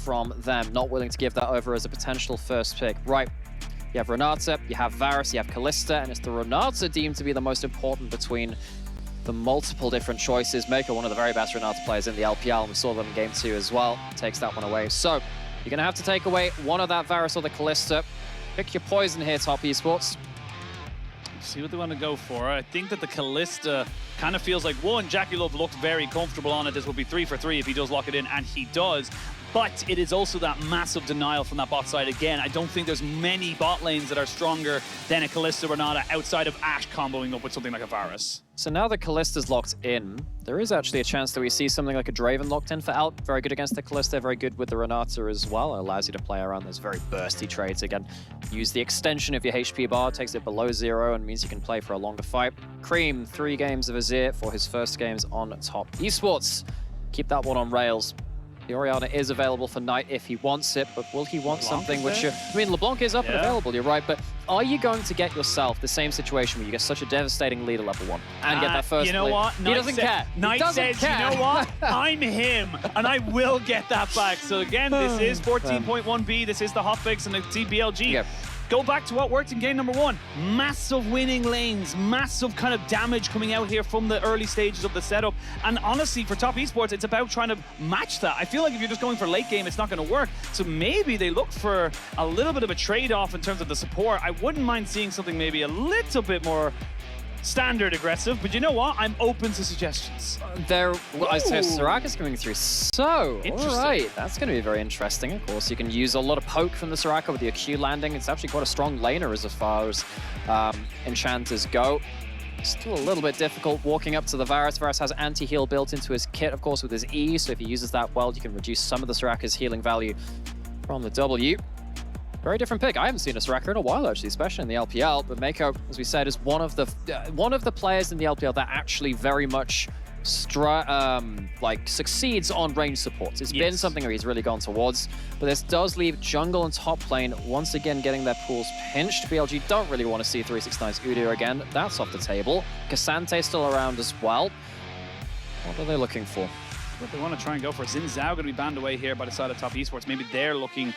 from them, not willing to give that over as a potential first pick. Right, you have Renata, you have Varus, you have Kalista, and it's the Renata deemed to be the most important between the multiple different choices. Meiko, one of the very best Renata players in the LPL, and we saw them in Game 2 as well, takes that one away. So, you're going to have to take away one of that Varus or the Kalista. Pick your poison here, Top Esports. See what they want to go for. I think that the Kalista kind of feels like, one, JackeyLove looked very comfortable on it. This will be 3 for 3 if he does lock it in, and he does. But it is also that massive denial from that bot side again. I don't think there's many bot lanes that are stronger than a Kalista Renata outside of Ashe comboing up with something like a Varus. So now that Kalista's locked in, there is actually a chance that we see something like a Draven locked in for Alt. Very good against the Kalista, very good with the Renata as well. It allows you to play around those very bursty trades again. Use the extension of your HP bar, takes it below 0 and means you can play for a longer fight. Creme, 3 games of Azir for his first games on Top Esports. Keep that one on rails. The Orianna is available for Knight if he wants it, but will he want LeBlanc something which... I mean, LeBlanc is up and available, you're right, but are you going to get yourself the same situation where you get such a devastating lead at level 1 and get that first You know what? He doesn't care. Knight says, you know what? I'm him, and I will get that back. So again, this is 14.1B, this is the hotfix and the BLG. Yep. Go back to what worked in game number 1. Massive winning lanes, massive kind of damage coming out here from the early stages of the setup. And honestly, for Top Esports, it's about trying to match that. I feel like if you're just going for late game, it's not going to work. So maybe they look for a little bit of a trade-off in terms of the support. I wouldn't mind seeing something maybe a little bit more standard aggressive, but you know what? I'm open to suggestions. Well, I say Soraka's coming through. So, all right, that's going to be very interesting. Of course, you can use a lot of poke from the Soraka with the Q landing. It's actually quite a strong laner as far as enchanters go. Still a little bit difficult walking up to the Varus. Varus has anti-heal built into his kit, of course, with his E, so if he uses that well, you can reduce some of the Soraka's healing value from the W. Very different pick. I haven't seen a Soraka in a while, actually, especially in the LPL. But Meiko, as we said, is one of the players in the LPL that actually very much succeeds on range supports. It's been something where he's really gone towards. But this does leave jungle and top lane once again getting their pools pinched. BLG don't really want to see 369's Udyr again. That's off the table. Casante's still around as well. What are they looking for? What they want to try and go for. Xin Zhao going to be banned away here by the side of Top Esports. Maybe they're looking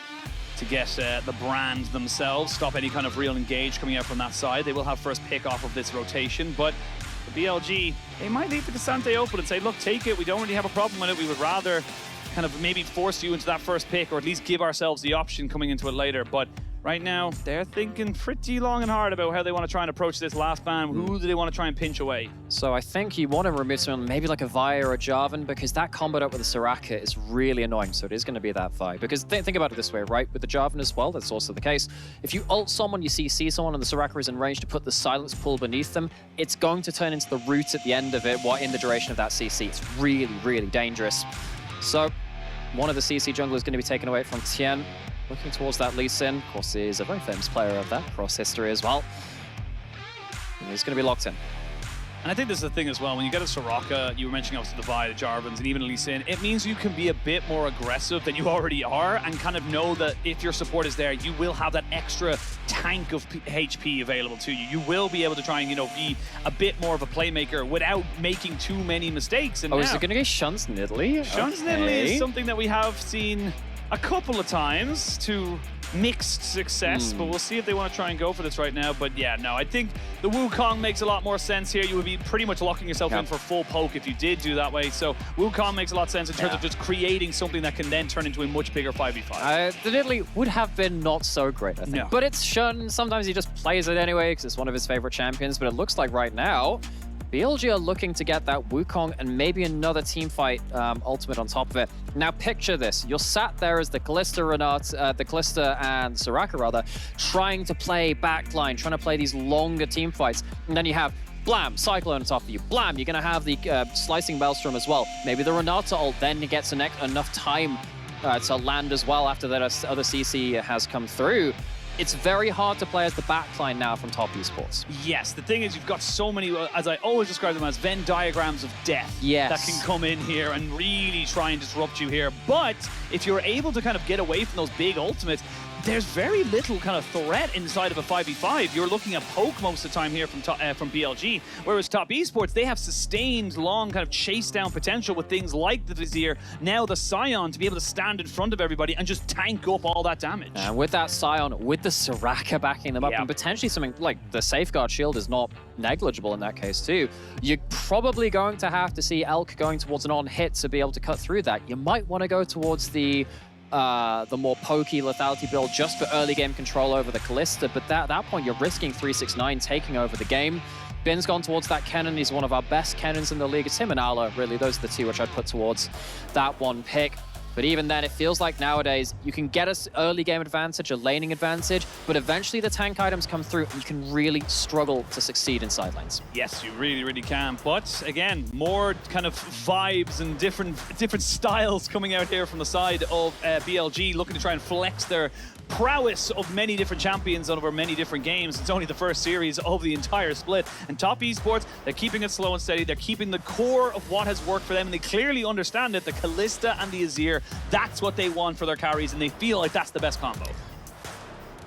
to get the brand themselves, stop any kind of real engage coming out from that side. They will have first pick off of this rotation, but the BLG, they might leave the Casante open and say, look, take it. We don't really have a problem with it. We would rather kind of maybe force you into that first pick or at least give ourselves the option coming into it later. But right now, they're thinking pretty long and hard about how they want to try and approach this last ban. Who do they want to try and pinch away? So I think you want to remove someone, maybe like a Vi or a Jarvan, because that comboed up with a Soraka is really annoying. So it is going to be that Vi. Because think about it this way, right? With the Jarvan as well, that's also the case. If you ult someone, you see someone and the Soraka is in range to put the silence pool beneath them, it's going to turn into the root at the end of it, in the duration of that CC. It's really, really dangerous. So one of the CC junglers is going to be taken away from Tian. Looking towards that Lee Sin. Of course, he is a very famous player of that across history as well. And he's going to be locked in. And I think this is the thing as well, when you get a Soraka, you were mentioning obviously the Vi, the Jarvans, and even Lee Sin, it means you can be a bit more aggressive than you already are and kind of know that if your support is there, you will have that extra tank of HP available to you. You will be able to try and, be a bit more of a playmaker without making too many mistakes. And is it going to be Shuns Nidalee? Shuns Nidalee is something that we have seen a couple of times to mixed success, but we'll see if they want to try and go for this right now. But yeah, no, I think the Wukong makes a lot more sense here. You would be pretty much locking yourself in for full poke if you did do that way. So Wukong makes a lot of sense in terms of just creating something that can then turn into a much bigger 5v5. The Nidalee would have been not so great, I think. No. But it's Shun. Sometimes he just plays it anyway because it's one of his favorite champions. But it looks like right now, BLG are looking to get that Wukong and maybe another teamfight ultimate on top of it. Now picture this. You're sat there as the Kalista and Soraka rather, trying to play backline, trying to play these longer team fights. And then you have Blam, Cyclone on top of you. Blam, you're going to have the Slicing Maelstrom as well. Maybe the Renata ult then gets enough time to land as well after that other CC has come through. It's very hard to play as the backline now from Top Esports. Yes, the thing is you've got so many, as I always describe them as, Venn diagrams of death that can come in here and really try and disrupt you here. But if you're able to kind of get away from those big ultimates, there's very little kind of threat inside of a 5v5. You're looking at poke most of the time here from BLG, whereas Top Esports, they have sustained long kind of chase down potential with things like the Azir, now the Sion, to be able to stand in front of everybody and just tank up all that damage. And with that Sion, with the Soraka backing them up, and potentially something like the Safeguard Shield is not negligible in that case too, you're probably going to have to see Elk going towards an on-hit to be able to cut through that. You might want to go towards the more pokey lethality build just for early game control over the Kalista, but at that point you're risking 369 taking over the game. Bin's gone towards that Kennen. He's one of our best Kennens in the league. It's him and Ala, really. Those are the two which I'd put towards that one pick. But even then, it feels like nowadays you can get an early game advantage, a laning advantage, but eventually the tank items come through and you can really struggle to succeed in side lanes. Yes, you really, really can. But again, more kind of vibes and different styles coming out here from the side of BLG, looking to try and flex their prowess of many different champions over many different games. It's only the first series of the entire split. And Top Esports, they're keeping it slow and steady. They're keeping the core of what has worked for them, and they clearly understand it. The Kalista and the Azir, that's what they want for their carries, and they feel like that's the best combo.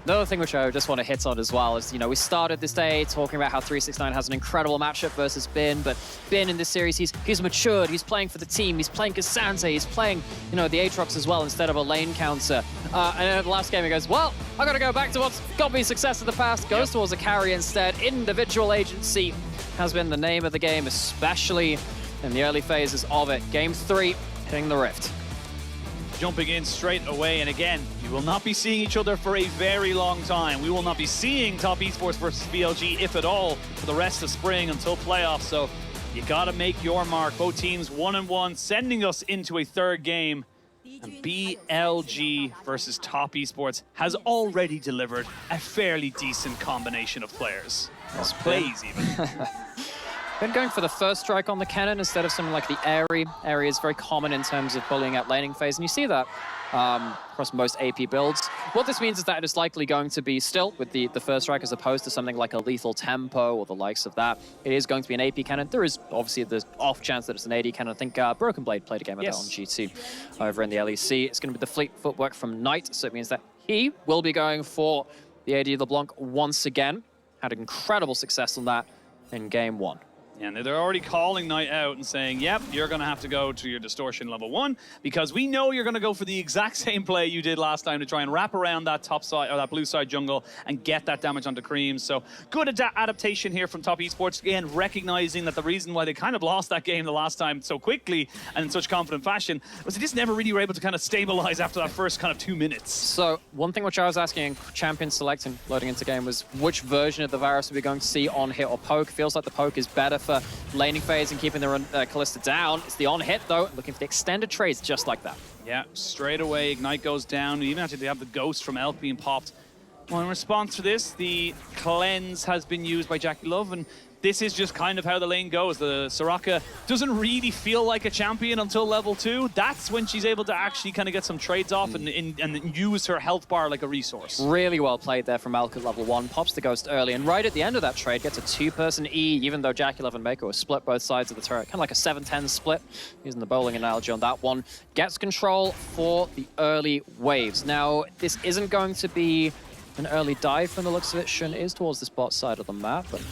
Another thing which I just want to hit on as well is, you know, we started this day talking about how 369 has an incredible matchup versus Bin, but Bin in this series, he's matured, he's playing for the team, he's playing Cassandra, he's playing, you know, the Aatrox as well instead of a lane counter. And then at the last game he goes, well, I gotta go back to what's got me success in the past, goes towards a carry instead. Individual agency has been the name of the game, especially in the early phases of it. Game 3, hitting the Rift. Jumping in straight away, and again, you will not be seeing each other for a very long time. We will not be seeing Top Esports versus BLG, if at all, for the rest of spring until playoffs. So you gotta make your mark. Both teams 1-1, sending us into a third game. And BLG versus Top Esports has already delivered a fairly decent combination of players. Plays even. Been going for the first strike on the Kennen instead of something like the Airy. Airy is very common in terms of bullying at laning phase, and you see that across most AP builds. What this means is that it's likely going to be still with the first strike as opposed to something like a lethal tempo or the likes of that. It is going to be an AP Kennen. There is obviously the off chance that it's an AD Kennen. I think Broken Blade played a game of that on G2 over in the LEC. It's going to be the fleet footwork from Knight, so it means that he will be going for the AD LeBlanc once again. Had incredible success on that in game 1. And they're already calling Knight out and saying, yep, you're going to have to go to your distortion level 1 because we know you're going to go for the exact same play you did last time to try and wrap around that top side or that blue side jungle and get that damage onto Creme. So good adaptation here from Top Esports. Again, recognizing that the reason why they kind of lost that game the last time so quickly and in such confident fashion was they just never really were able to kind of stabilize after that first kind of 2 minutes. So one thing which I was asking in champion selecting loading into game was which version of the Varus are we going to see on hit or poke? Feels like the poke is better for laning phase and keeping the Kalista down. It's the on-hit, though, looking for the extended trades just like that. Yeah, straight away, Ignite goes down. Even after they have the Ghost from Elk being popped. Well, in response to this, the Cleanse has been used by JackeyLove, and this is just kind of how the lane goes. The Soraka doesn't really feel like a champion until level 2. That's when she's able to actually kind of get some trades off and use her health bar like a resource. Really well played there from Elk at level 1. Pops the Ghost early, and right at the end of that trade gets a 2-person E, even though JackeyLove and Meiko are split both sides of the turret. Kind of like a 7-10 split, using the bowling analogy on that one. Gets control for the early waves. Now, this isn't going to be an early dive from the looks of it. Shun is towards this bot side of the map, but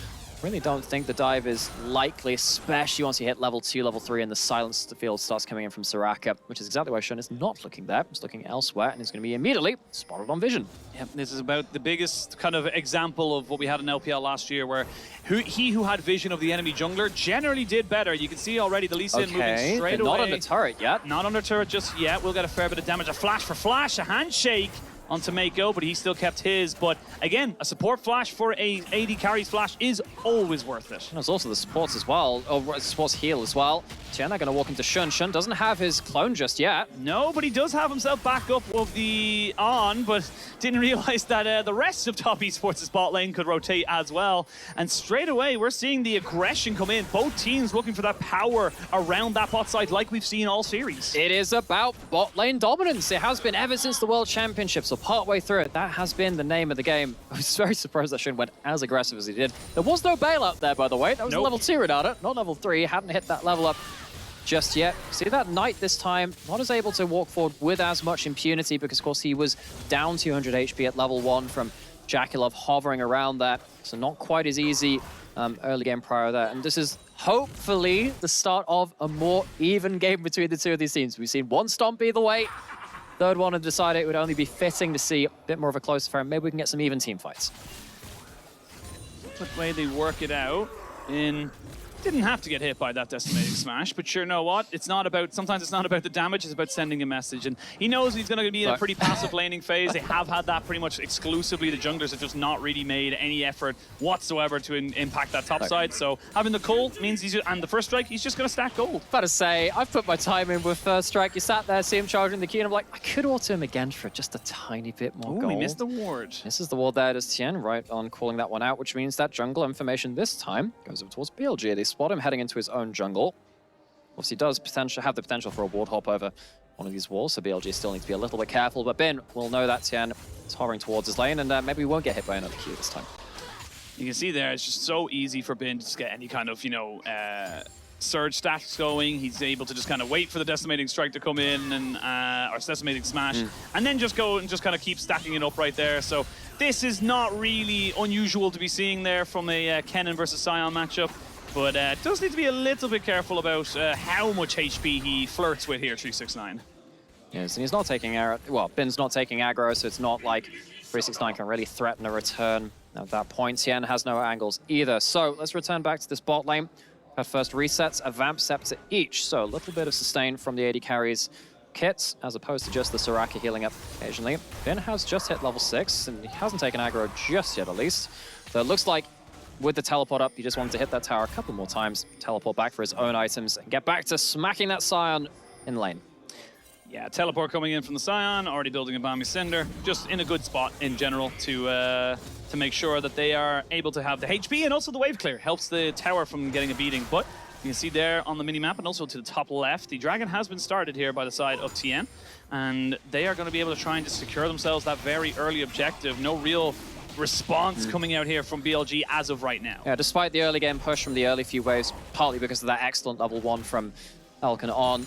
really don't think the dive is likely, especially once you hit level 2, level 3, and the silence the field starts coming in from Soraka, which is exactly why Shun is not looking there. He's looking elsewhere, and he's going to be immediately spotted on vision. Yeah, this is about the biggest kind of example of what we had in LPL last year, where he who had vision of the enemy jungler generally did better. You can see already the Lee Sin moving straight away. Not under turret yet. Not under turret just yet. We'll get a fair bit of damage. A flash for flash, a handshake onto Meiko, but he still kept his. But again, a support flash for a AD carries flash is always worth it. There's also the supports as well, or supports heal as well. Tian going to walk into Shun. Shun doesn't have his clone just yet. No, but he does have himself back up of the on, but didn't realize that the rest of Top Esports' bot lane could rotate as well. And straight away, we're seeing the aggression come in. Both teams looking for that power around that bot side like we've seen all series. It is about bot lane dominance. It has been ever since the World Championships, so partway through it, that has been the name of the game. I was very surprised that Shun went as aggressive as he did. There was no bailout there, by the way. That was a level 2 Renata, not level 3. Hadn't hit that level up just yet. See that Knight this time, not as able to walk forward with as much impunity because, of course, he was down 200 HP at level 1 from JackeyLove hovering around that. So not quite as easy early game prior there. And this is hopefully the start of a more even game between the two of these teams. We've seen one stomp either way. Third one had decided it would only be fitting to see a bit more of a close affair. Maybe we can get some even team fights. The way they work it out in... Didn't have to get hit by that decimating smash, but sure, know what? It's not about, sometimes it's not about the damage, it's about sending a message. And he knows he's going to be in a pretty passive laning phase. They have had that pretty much exclusively. The junglers have just not really made any effort whatsoever to impact that top side. So having the cull means he's, and the first strike, he's just going to stack gold. About to say, I've put my time in with first strike. You sat there, see him charging the key, and I'm like, I could auto him again for just a tiny bit more gold. He missed the ward. Misses the ward there. Does Tian right on calling that one out, which means that jungle information this time goes over towards BLG. They spot him heading into his own jungle. Obviously does have the potential for a ward hop over one of these walls, so BLG still needs to be a little bit careful, but Bin will know that Tian is hovering towards his lane, and maybe we won't get hit by another Q this time. You can see there, it's just so easy for Bin to just get any kind of, you know, surge stacks going. He's able to just kind of wait for the decimating strike to come in, and or decimating smash, and then just go and just kind of keep stacking it up right there. So this is not really unusual to be seeing there from a Kennen versus Sion matchup. But does need to be a little bit careful about how much HP he flirts with here, 369. Yes, and he's not taking aggro. Well, Bin's not taking aggro, so it's not like 369 can really threaten a return at that point. Tian has no angles either. So let's return back to this bot lane. Our first resets, a Vamp Scepter each. So a little bit of sustain from the AD carries kits, as opposed to just the Soraka healing up occasionally. Bin has just hit level 6, and he hasn't taken aggro just yet, at least. So it looks like with the teleport up, he just wanted to hit that tower a couple more times, teleport back for his own items, and get back to smacking that Sion in lane. Yeah, teleport coming in from the Sion, already building a Bami Cinder, just in a good spot in general to make sure that they are able to have the HP and also the wave clear. Helps the tower from getting a beating, but you can see there on the mini-map and also to the top left, the Dragon has been started here by the side of Tian, and they are going to be able to try and just secure themselves that very early objective. No real response coming out here from BLG as of right now. Yeah, despite the early game push from the early few waves, partly because of that excellent level 1 from Elkin on,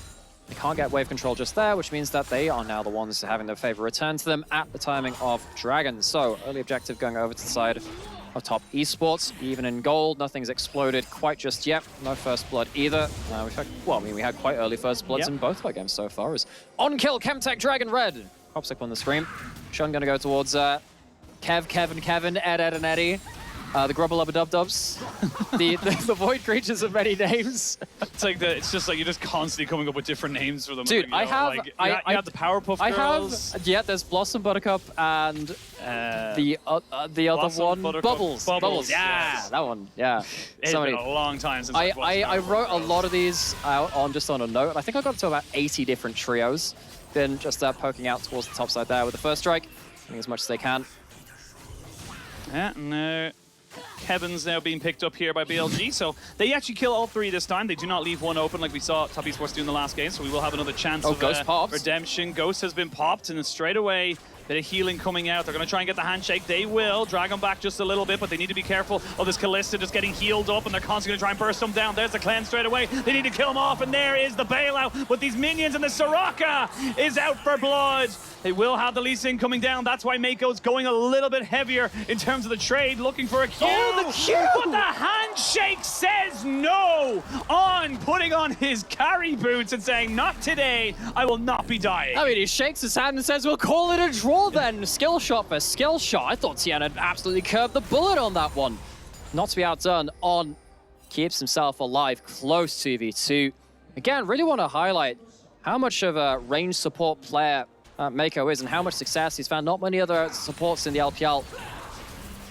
they can't get wave control just there, which means that they are now the ones having their favor return to them at the timing of Dragon. So early objective going over to the side of top esports, even in gold. Nothing's exploded quite just yet. No first blood either. We had quite early first bloods in both our games so far. As on kill, Chemtech Dragon Red pops up on the screen. Sean going to go towards Kevin, Ed, and Eddie. The Grubba-Lubba-Dub-Dubs. the void creatures of many names. It's just like you're just constantly coming up with different names for them. Dude, you have the Powerpuff Girls. There's Blossom Buttercup and the other one, Bubbles. Yeah, that one. Yeah. It's been a long time since I wrote a lot of these out on a note. I think I got to about 80 different trios. Been just poking out towards the top side there with the first strike, doing as much as they can. Yeah, and Kevin's now being picked up here by BLG, so they actually kill all three this time. They do not leave one open like we saw Top Esports do in the last game, so we will have another chance of Ghost pops. redemption. Ghost has been popped, and then straight away, bit of healing coming out. They're going to try and get the handshake. They will. Drag them back just a little bit, but they need to be careful of this Kalista just getting healed up, and they're constantly going to try and burst them down. There's the cleanse straight away. They need to kill him off, and there is the bailout. But these minions, and the Soraka is out for blood. They will have the Lee Sin coming down. That's why Meiko's going a little bit heavier in terms of the trade, looking for a Q. Oh, the Q! But the handshake says no on putting on his carry boots and saying, not today, I will not be dying. I mean, he shakes his hand and says, we'll call it a draw then. Skill shot for skill shot. I thought Tian had absolutely curved the bullet on that one. Not to be outdone, On keeps himself alive, close to V2. Again, really want to highlight how much of a range support player Meiko is and how much success he's found. Not many other supports in the LPL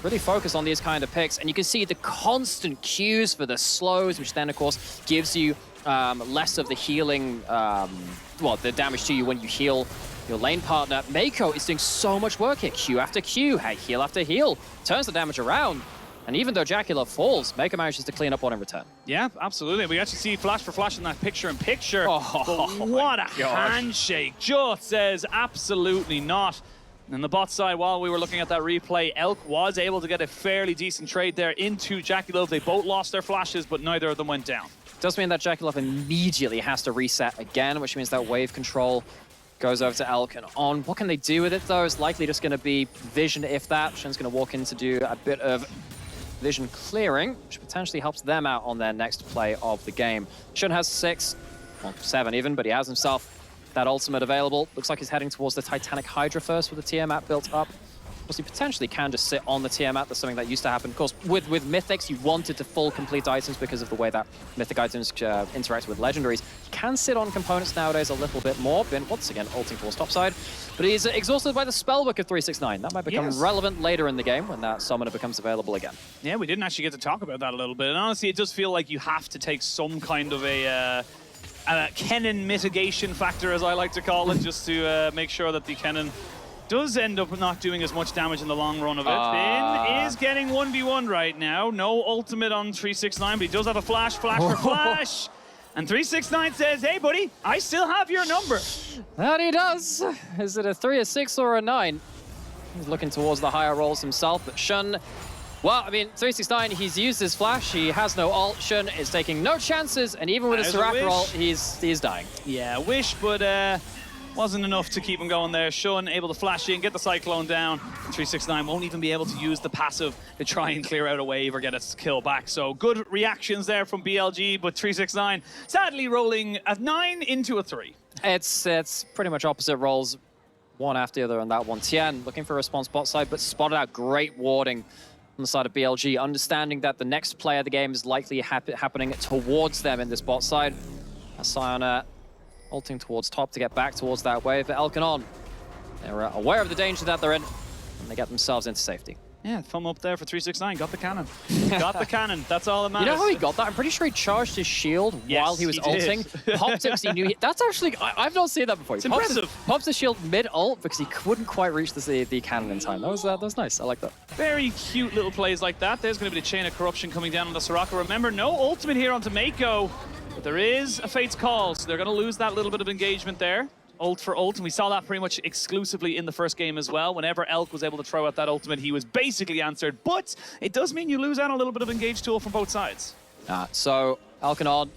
really focus on these kind of picks, and you can see the constant cues for the slows, which then of course gives you less of the healing, the damage to you when you heal your lane partner. Meiko is doing so much work here, Q after Q, heal after heal, turns the damage around. And even though JackeyLove falls, Meiko manages to clean up one in return. Yeah, absolutely. We actually see flash for flash in that picture-in-picture. But what a handshake. Just says absolutely not. And the bot side, while we were looking at that replay, Elk was able to get a fairly decent trade there into JackeyLove. They both lost their flashes, but neither of them went down. Does mean that JackeyLove immediately has to reset again, which means that wave control goes over to Elk and on. What can they do with it, though? It's likely just going to be vision, if that. Shen's going to walk in to do a bit of vision clearing, which potentially helps them out on their next play of the game. Shen has 6, well, 7 even, but he has himself that ultimate available. Looks like he's heading towards the Titanic Hydra first with the Tiamat built up. Of course, he potentially can just sit on the Tiamat. That's something that used to happen. Of course, with Mythics, you wanted to full complete items because of the way that Mythic items interact with Legendaries. He can sit on components nowadays a little bit more. Bin, once again, ulting towards topside. But he's exhausted by the spellbook of 369. That might become relevant later in the game when that summoner becomes available again. Yeah, we didn't actually get to talk about that a little bit. And honestly, it does feel like you have to take some kind of a Kennen mitigation factor, as I like to call it, just to make sure that the Kennen does end up not doing as much damage in the long run of it. Bin is getting 1v1 right now. No ultimate on 369, but he does have a flash for flash. And 369 says, hey, buddy, I still have your number. That he does. Is it a 3, a 6, or a 9? He's looking towards the higher rolls himself, but Shun, well, I mean, 369, he's used his flash. He has no ult. Shun is taking no chances, and even with his Soraka roll, he's dying. Yeah, wish, but wasn't enough to keep him going there. Shun able to flash in, get the Cyclone down. 369 won't even be able to use the passive to try and clear out a wave or get a kill back. So good reactions there from BLG, but 369 sadly rolling a 9 into a 3. It's pretty much opposite rolls, one after the other on that one. Tian looking for a response bot side, but spotted out great warding on the side of BLG, understanding that the next play of the game is likely happening towards them in this bot side. Sion ulting towards top to get back towards that wave. But Elkanon, they're aware of the danger that they're in, and they get themselves into safety. Yeah, thumb up there for 369. Got the cannon. Got the cannon. That's all that matters. You know how he got that? I'm pretty sure he charged his shield while he was ulting. Popped it because he knew that's actually, I've not seen that before. It's impressive. Pops his shield mid-ult because he couldn't quite reach the cannon in time. That was nice. I like that. Very cute little plays like that. There's going to be the Chain of Corruption coming down on the Soraka. Remember, no ultimate here onto Meiko. But there is a Fate's Call, so they're going to lose that little bit of engagement there. Ult for ult, and we saw that pretty much exclusively in the first game as well. Whenever Elk was able to throw out that ultimate, he was basically answered. But it does mean you lose out a little bit of engage tool from both sides. So Elkanon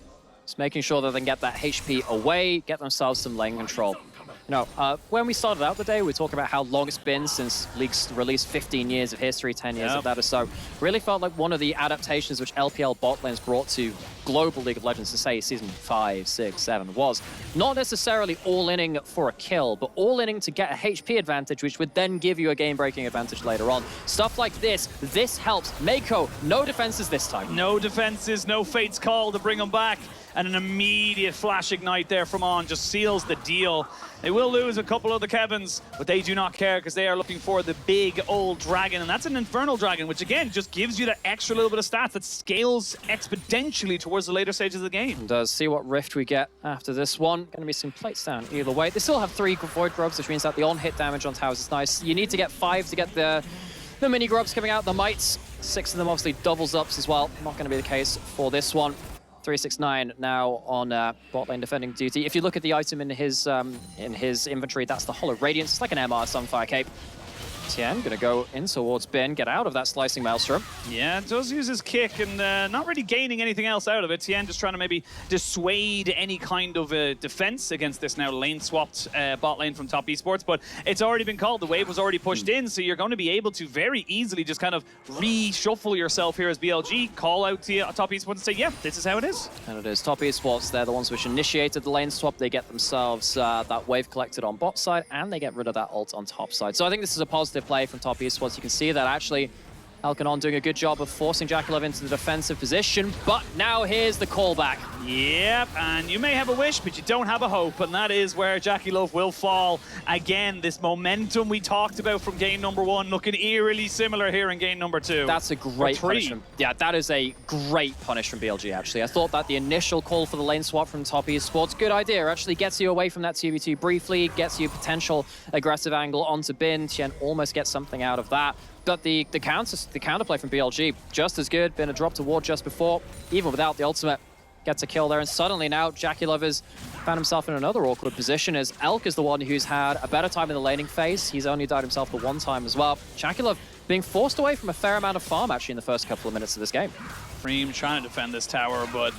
is making sure that they can get that HP away, get themselves some lane control. You know, when we started out the day, we were talking about how long it's been since League's released 15 years of history, 10 years of that or so. Really felt like one of the adaptations which LPL bot lanes brought to global League of Legends, to say season 5, 6, 7, was not necessarily all-inning for a kill, but all-inning to get a HP advantage, which would then give you a game-breaking advantage later on. Stuff like this helps. Meiko, no defenses this time. No defenses, no Fate's Call to bring them back. And an immediate flash ignite there from On just seals the deal. They will lose a couple of the Kevins, but they do not care because they are looking for the big old dragon. And that's an Infernal Dragon, which again, just gives you that extra little bit of stats that scales exponentially towards the later stages of the game. And see what Rift we get after this one. Going to be some plates down either way. They still have 3 Void Grubs, which means that the on-hit damage on towers is nice. You need to get 5 to get the mini grubs coming out, the mites. 6 of them obviously doubles ups as well. Not going to be the case for this one. 369 now on bot lane defending duty. If you look at the item in his inventory, that's the Hollow Radiance. It's like an MR Sunfire Cape. Tian gonna go in towards Bin, get out of that Slicing Maelstrom. Yeah, does use his kick and not really gaining anything else out of it. Tian just trying to maybe dissuade any kind of defense against this now lane-swapped bot lane from Top Esports, but it's already been called. The wave was already pushed in, so you're going to be able to very easily just kind of reshuffle yourself here as BLG, call out to Top Esports and say, yeah, this is how it is. And it is. Top Esports, they're the ones which initiated the lane swap. They get themselves that wave collected on bot side, and they get rid of that ult on top side. So I think this is a positive play from Top Esports. You can see that actually Elkanon doing a good job of forcing JackeyLove into the defensive position, but now here's the callback. Yep, and you may have a wish, but you don't have a hope, and that is where JackeyLove will fall. Again, this momentum we talked about from game number 1 looking eerily similar here in game number 2. That's a great punishment. Yeah, that is a great punish from BLG, actually. I thought that the initial call for the lane swap from Top Esports, good idea. Actually gets you away from that 2v2 briefly, gets you potential aggressive angle onto Bin. Tian almost gets something out of that. But the counterplay from BLG, just as good. Been a drop to ward just before, even without the ultimate. Gets a kill there, and suddenly now JackeyLove has found himself in another awkward position as Elk is the one who's had a better time in the laning phase. He's only died himself the 1 time as well. JackeyLove being forced away from a fair amount of farm actually in the first couple of minutes of this game. Creme trying to defend this tower, but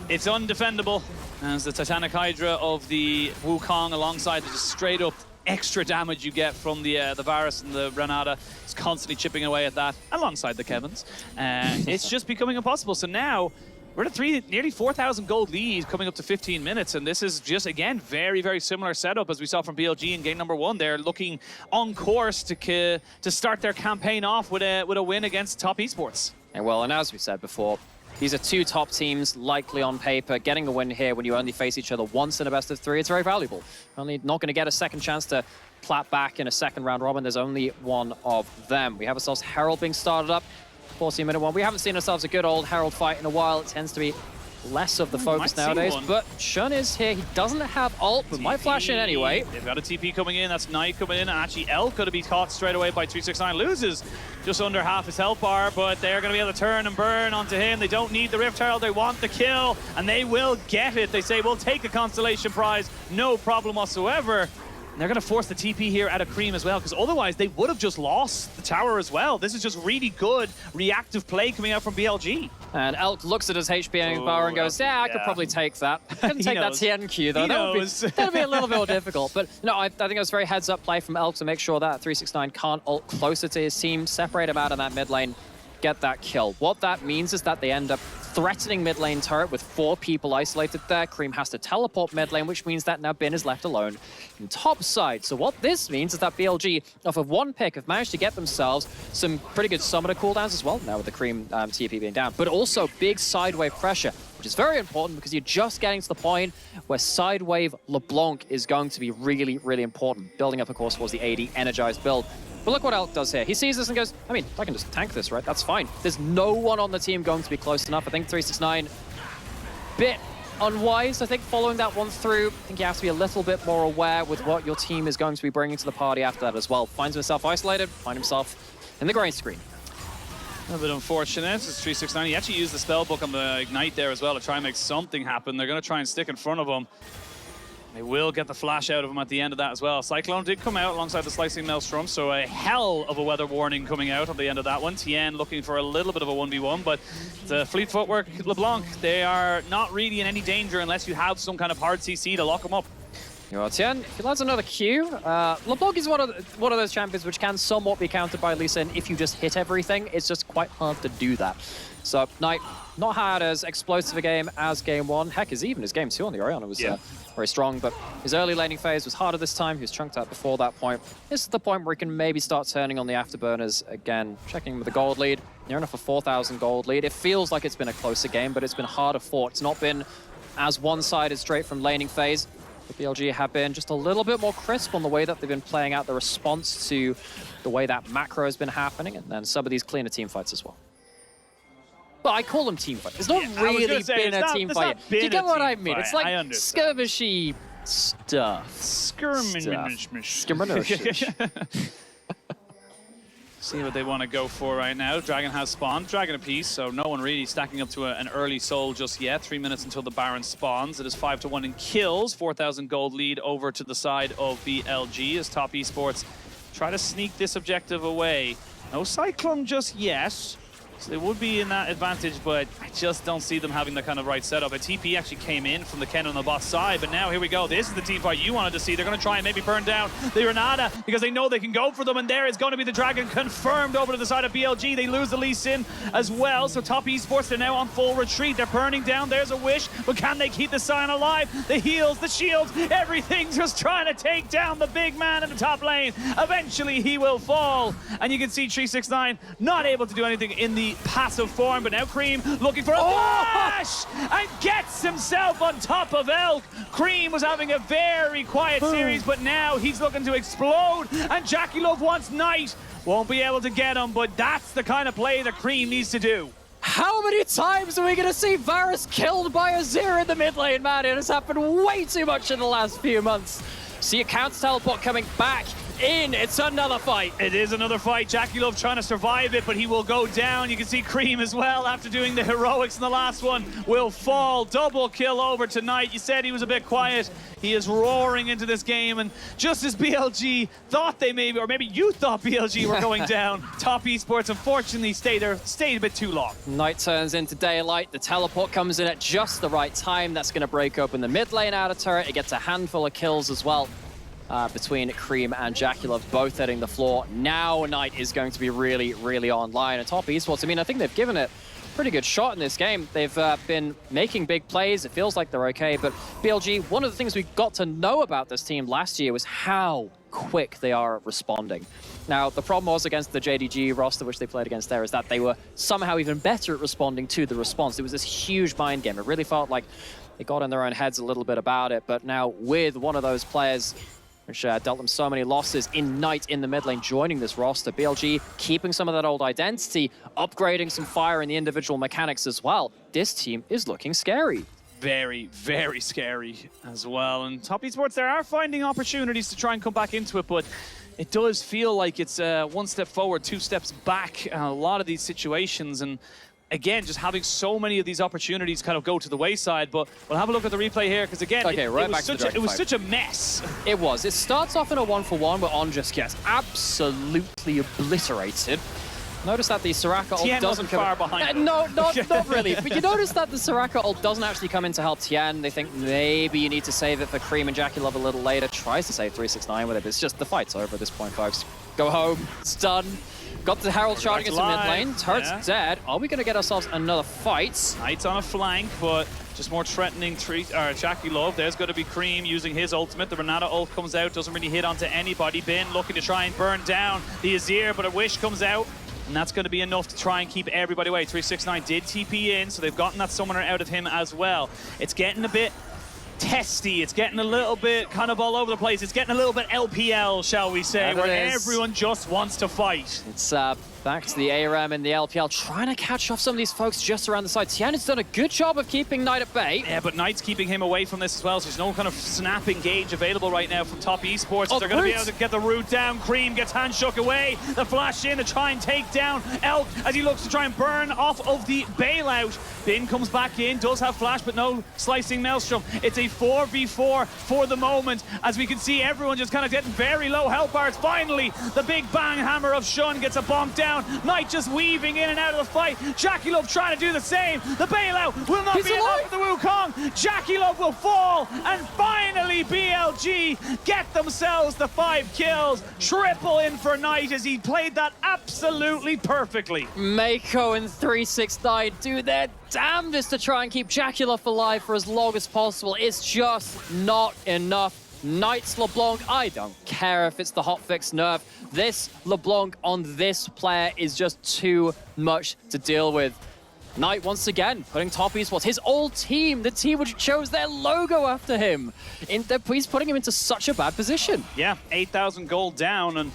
It's undefendable as the Titanic Hydra of the Wukong alongside the just straight up extra damage you get from the Varus and the Renata. It's constantly chipping away at that alongside the Kevins. It's just becoming impossible. So now we're at a nearly 4,000 gold lead coming up to 15 minutes. And this is just, again, very, very similar setup as we saw from BLG in game number 1. They're looking on course to start their campaign off with a win against Top Esports. And well, and as we said before, these are two top teams, likely on paper. Getting a win here when you only face each other once in a best of 3, it's very valuable. Only not going to get a second chance to plat back in a second round robin. There's only one of them. We have ourselves Herald being started up, 14-minute one. We haven't seen ourselves a good old Herald fight in a while. It tends to be less of the focus nowadays, but Shun is here. He doesn't have ult, but might flash in anyway. They've got a TP coming in. That's Knight coming in. And actually, Elk going to be caught straight away by 369. Loses just under half his health bar, but they're going to be able to turn and burn onto him. They don't need the Rift Herald. They want the kill, and they will get it. They say, we'll take the Constellation prize. No problem whatsoever. And they're going to force the TP here out of Creme as well, because otherwise they would have just lost the tower as well. This is just really good reactive play coming out from BLG. And Elk looks at his HP bar and goes, yeah, I could probably take that. I couldn't take that Tian Q, though. That would be a little bit more difficult. But no, I think it was very heads-up play from Elk to make sure that 369 can't ult closer to his team, separate him out in that mid lane, get that kill. What that means is that they end up threatening mid lane turret with 4 people isolated there. Creme has to teleport mid lane, which means that now Bin is left alone in top side. So what this means is that BLG, off of 1 pick, have managed to get themselves some pretty good summoner cooldowns as well, now with the Creme TP being down, but also big side wave pressure, which is very important because you're just getting to the point where side wave LeBlanc is going to be really, really important. Building up, of course, towards the AD energized build. But look what Elk does here. He sees this and goes, I mean, I can just tank this, right? That's fine. There's no one on the team going to be close enough. I think 369, bit unwise, I think, following that one through. I think you have to be a little bit more aware with what your team is going to be bringing to the party after that as well. Finds himself isolated, finds himself in the grey screen. A bit unfortunate. It's 369. He actually used the spell book on the Ignite there as well to try and make something happen. They're going to try and stick in front of him. They will get the flash out of him at the end of that as well. Cyclone did come out alongside the Slicing Maelstrom, so a hell of a weather warning coming out at the end of that one. Tian looking for a little bit of a 1v1, but the Fleet Footwork LeBlanc, they are not really in any danger unless you have some kind of hard CC to lock them up. You know, Tian, if he lands another Q, LeBlanc is one of those champions which can somewhat be countered by Lee Sin if you just hit everything. It's just quite hard to do that. So, Knight, not had as explosive a game as game 1. Heck, even his game 2 on the Orion was very strong, but his early laning phase was harder this time. He was chunked out before that point. This is the point where he can maybe start turning on the afterburners again, checking with the gold lead. Near enough a 4,000 gold lead. It feels like it's been a closer game, but it's been harder fought. It's not been as one-sided straight from laning phase. The BLG have been just a little bit more crisp on the way that they've been playing out the response to the way that macro has been happening, and then some of these cleaner team fights as well. But I call them team fights. It's not really been a team fight. Do you get what I mean? It's like skirmishy stuff. Skirmish. See what they want to go for right now. Dragon has spawned. Dragon apiece, so no one really stacking up to an early soul just yet. 3 minutes until the Baron spawns. It is 5-1 in kills. 4,000 gold lead over to the side of BLG as Top Esports try to sneak this objective away. No Cyclone just yet. So they would be in that advantage, but I just don't see them having the kind of right setup. A TP actually came in from the Kennen on the bot side, but now here we go. This is the team fight you wanted to see. They're going to try and maybe burn down the Renata because they know they can go for them, and there is going to be the Dragon confirmed over to the side of BLG. They lose the Lee Sin as well, so Top Esports, they're now on full retreat. They're burning down. There's a wish, but can they keep the Sion alive? The heals, the shields, everything's just trying to take down the big man in the top lane. Eventually, he will fall, and you can see 369 not able to do anything in the passive form, but now Creme looking for a flash and gets himself on top of Elk. Creme was having a very quiet series, but now he's looking to explode, and JackeyLove wants Knight. Won't be able to get him, but that's the kind of play that Creme needs to do. How many times are we going to see Varus killed by Azir in the mid lane, man? It has happened way too much in the last few months. See a counter teleport coming back in. It's another fight. It is another fight. JackeyLove trying to survive it, but he will go down. You can see Creme as well, after doing the heroics in the last one, will fall. Double kill over tonight. You said he was a bit quiet. He is roaring into this game, and just as BLG thought they maybe, or maybe you thought BLG were going down, Top Esports unfortunately stayed a bit too long. Night turns into daylight. The teleport comes in at just the right time. That's going to break open the mid lane outer turret. It gets a handful of kills as well. Between Creme and JackeyLove both hitting the floor. Now Knight is going to be really, really online. And Top Esports, I mean, I think they've given it a pretty good shot in this game. They've been making big plays. It feels like they're okay. But BLG, one of the things we got to know about this team last year was how quick they are at responding. Now, the problem was against the JDG roster, which they played against there, is that they were somehow even better at responding to the response. It was this huge mind game. It really felt like they got in their own heads a little bit about it. But now with one of those players which dealt them so many losses in Knight in the mid lane, joining this roster. BLG keeping some of that old identity, upgrading some fire in the individual mechanics as well. This team is looking scary. Very, very scary as well. And Top Esports, they are finding opportunities to try and come back into it, but it does feel like it's one step forward, two steps back in a lot of these situations. And again, just having so many of these opportunities kind of go to the wayside. But we'll have a look at the replay here, because again, it was such a mess. It was. It starts off in a 1-for-1 where On just gets absolutely obliterated. Notice that the Soraka ult doesn't come far behind. No, not really. But you notice that the Soraka ult doesn't actually come in to help Tian. They think maybe you need to save it for Creme and JackeyLove a little later. Tries to save 369 with it, but it's just the fight's over at this point, folks. Go home. It's done. Got the Herald charging into mid lane. Turret's dead. Are we going to get ourselves another fight? Knight's on a flank, but just more threatening JackeyLove. There's going to be Creme using his ultimate. The Renata ult comes out, doesn't really hit onto anybody. Bin looking to try and burn down the Azir, but a wish comes out. And that's going to be enough to try and keep everybody away. 369 did TP in, so they've gotten that summoner out of him as well. It's getting a bit testy. It's getting a little bit kind of all over the place. It's getting a little bit LPL, shall we say, where everyone just wants to fight. It's back to the ARAM and the LPL, trying to catch off some of these folks just around the side. Tian has done a good job of keeping Knight at bay. Yeah, but Knight's keeping him away from this as well, so there's no kind of snap engage available right now from Top Esports. They're going to be able to get the root down. Creme gets hand shook away. The flash in to try and take down Elk as he looks to try and burn off of the bailout. Bin comes back in, does have flash, but no slicing Maelstrom. It's a 4v4 for the moment, as we can see everyone just kind of getting very low health bars. Finally, the big bang hammer of Shun gets a bonk down. Knight just weaving in and out of the fight. JackeyLove trying to do the same. The bailout will not be enough for the Wukong. JackeyLove will fall, and finally BLG get themselves the 5 kills. Triple in for Knight as he played that absolutely perfectly. Meiko and 369 do their damnedest to try and keep JackeyLove alive for as long as possible. It's just not enough. Knight's LeBlanc, I don't care if it's the hotfix nerf. This LeBlanc on this player is just too much to deal with. Knight once again putting Top Esports, his old team, the team which chose their logo after him. He's putting him into such a bad position. Yeah, 8,000 gold down, and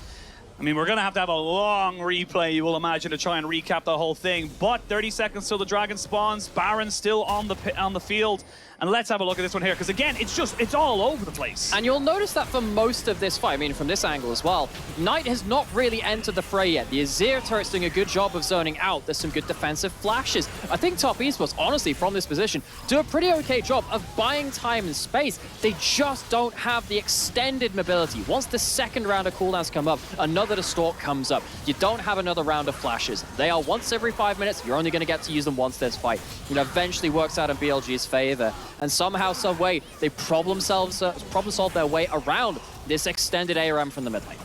I mean, we're going to have a long replay, you will imagine, to try and recap the whole thing. But 30 seconds till the dragon spawns. Baron still on the field. And let's have a look at this one here, because again, it's all over the place. And you'll notice that for most of this fight, I mean, from this angle as well, Knight has not really entered the fray yet. The Azir turret's doing a good job of zoning out. There's some good defensive flashes. I think Top Esports, honestly, from this position, do a pretty okay job of buying time and space. They just don't have the extended mobility. Once the second round of cooldowns come up, another Distort comes up. You don't have another round of flashes. They are once every 5 minutes. You're only going to get to use them once this fight. It eventually works out in BLG's favor. And somehow, some way, they problem solve their way around this extended ARAM from the mid lane.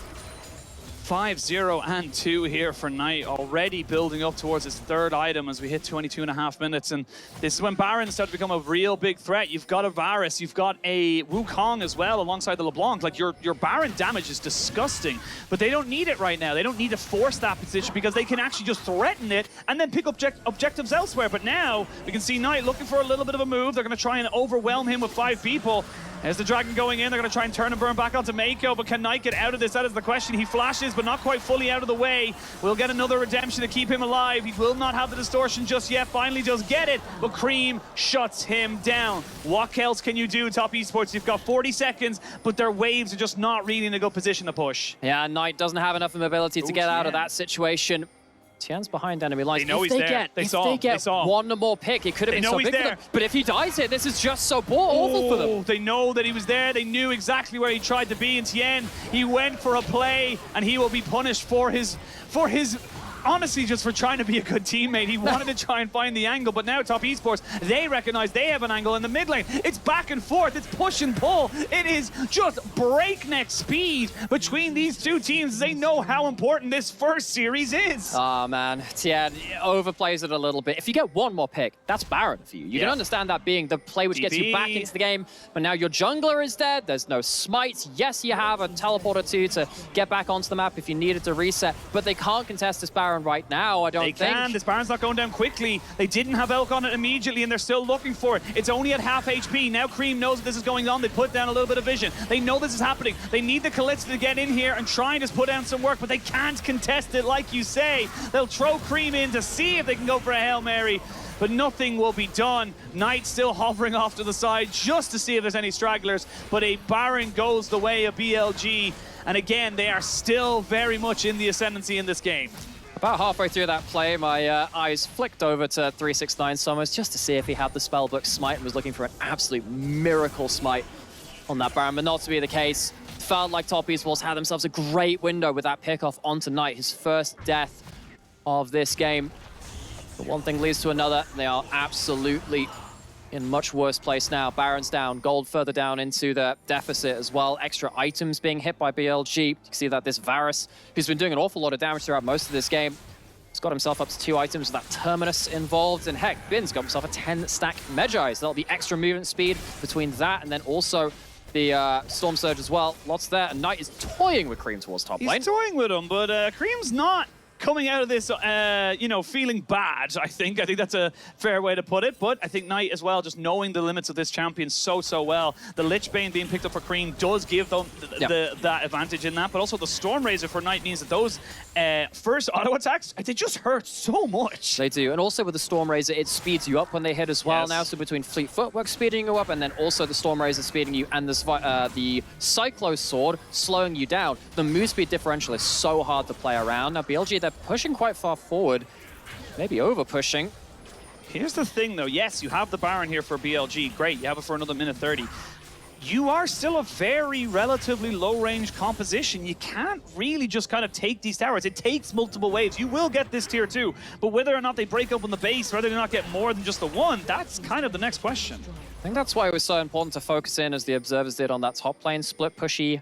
5-0 and 2 here for Knight, already building up towards his third item as we hit 22.5 minutes. And this is when Baron started to become a real big threat. You've got a Varus, you've got a Wukong as well alongside the LeBlanc. Like, your Baron damage is disgusting, but they don't need it right now. They don't need to force that position because they can actually just threaten it and then pick objectives elsewhere. But now we can see Knight looking for a little bit of a move. They're going to try and overwhelm him with 5 people. There's the dragon going in. They're going to try and turn and burn back onto Meiko, but can Knight get out of this? That is the question. He flashes, but not quite fully out of the way. We'll get another redemption to keep him alive. He will not have the distortion just yet. Finally does get it, but Creme shuts him down. What else can you do, Top Esports? You've got 40 seconds, but their waves are just not really in a good position to push. Yeah, Knight doesn't have enough mobility to get out of that situation. Tian's behind enemy lines. They know he's there. If they get one more pick, it could have been so big for them. But if he dies here, this is just so awful for them. They know that he was there. They knew exactly where he tried to be. And Tian, he went for a play, and he will be punished for his honestly, just for trying to be a good teammate. He wanted to try and find the angle, but now Top Esports, they recognize they have an angle in the mid lane. It's back and forth, it's push and pull. It is just breakneck speed between these two teams. They know how important this first series is. Oh man, Tian overplays it a little bit. If you get one more pick, that's Baron for you. You can understand that being the play which gets you back into the game, but now your jungler is dead, there's no smite. Yes, you have a teleport or two to get back onto the map if you needed to reset, but they can't contest this Baron right now, I don't think. They can. This Baron's not going down quickly. They didn't have Elk on it immediately, and they're still looking for it. It's only at half HP. Now Creme knows that this is going on. They put down a little bit of vision. They know this is happening. They need the Kalista to get in here and try and just put down some work, but they can't contest it like you say. They'll throw Creme in to see if they can go for a Hail Mary, but nothing will be done. Knight still hovering off to the side just to see if there's any stragglers, but a Baron goes the way of BLG, and again, they are still very much in the ascendancy in this game. About halfway through that play, my eyes flicked over to 369 Summers just to see if he had the spellbook smite and was looking for an absolute miracle smite on that Baron, but not to be the case. Felt like Top Esports had themselves a great window with that pickoff onto Knight, his first death of this game. But one thing leads to another. They are absolutely in much worse place now. Baron's down, gold further down into the deficit as well. Extra items being hit by BLG. You can see that this Varus, who's been doing an awful lot of damage throughout most of this game, has got himself up to 2 items with that Terminus involved. And heck, Bin's got himself a 10-stack Magi. So that'll be extra movement speed between that and then also the Storm Surge as well. Lots there. And Knight is toying with Creme towards top lane. He's toying with him, but Creme's not coming out of this, you know, feeling bad, I think. I think that's a fair way to put it. But I think Knight as well, just knowing the limits of this champion so well. The Lich Bane being picked up for Creme does give them that advantage in that. But also the Storm Razor for Knight means that those first auto attacks, they just hurt so much. They do. And also with the Storm Razor, it speeds you up when they hit as well now. So between Fleet Footwork speeding you up and then also the Storm Razor speeding you and the Cyclo Sword slowing you down, the move speed differential is so hard to play around. Now BLG, they're pushing quite far forward, maybe over pushing. Here's the thing though, yes, you have the Baron here for BLG, great, you have it for another minute 30. You are still a very relatively low-range composition. You can't really just kind of take these towers. It takes multiple waves. You will get this tier 2, but whether or not they break open the base, whether or not get more than just the one, that's kind of the next question. I think that's why it was so important to focus in, as the observers did, on that top lane split pushy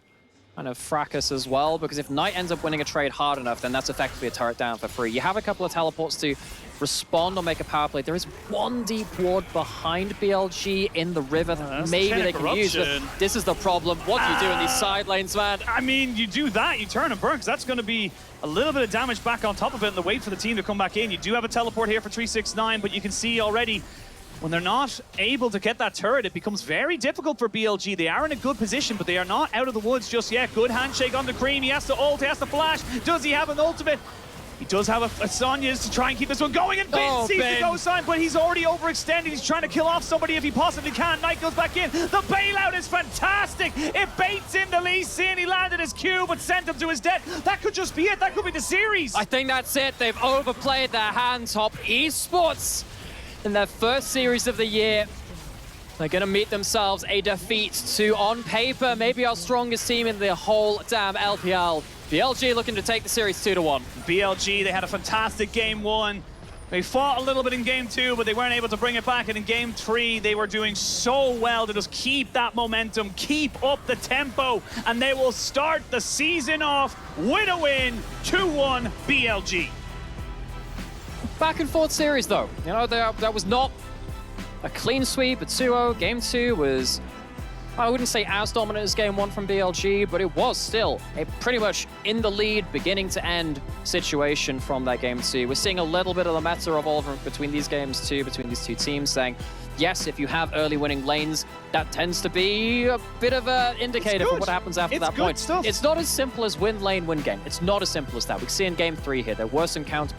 kind of fracas as well, because if Knight ends up winning a trade hard enough, then that's effectively a turret down for free. You have a couple of teleports to respond or make a power play. There is one deep ward behind BLG in the river that maybe they can use, but this is the problem. What do you do in these side lanes, man? I mean, you do that, you turn and burn, because that's going to be a little bit of damage back on top of it, and the wait for the team to come back in. You do have a teleport here for 369, but you can see already when they're not able to get that turret, it becomes very difficult for BLG. They are in a good position, but they are not out of the woods just yet. Good handshake on the Creme. He has to ult, he has to flash. Does he have an ultimate? He does have a Sonya's to try and keep this one going, and Ben sees the go sign, but he's already overextended. He's trying to kill off somebody if he possibly can. Knight goes back in. The bailout is fantastic. It baits in the Lee Sin. He landed his Q, but sent him to his death. That could just be it. That could be the series. I think that's it. They've overplayed their hand. Top Esports in their first series of the year. They're going to meet themselves a defeat to, on paper, maybe our strongest team in the whole damn LPL. BLG looking to take the series 2-1. BLG, they had a fantastic game 1. They fought a little bit in game 2, but they weren't able to bring it back. And in game 3, they were doing so well to just keep that momentum, keep up the tempo, and they will start the season off with a win, 2-1 BLG. Back and forth series though. You know, that was not a clean sweep at 2-0. Game 2 was, I wouldn't say as dominant as game 1 from BLG, but it was still a pretty much in the lead, beginning to end situation from that game 2. We're seeing a little bit of the meta evolve between these games too, between these two teams, saying yes, if you have early winning lanes, that tends to be a bit of an indicator for what happens after that point. Stuff. It's not as simple as win lane, win game. It's not as simple as that. We see in game 3 here, there were some counterpoints.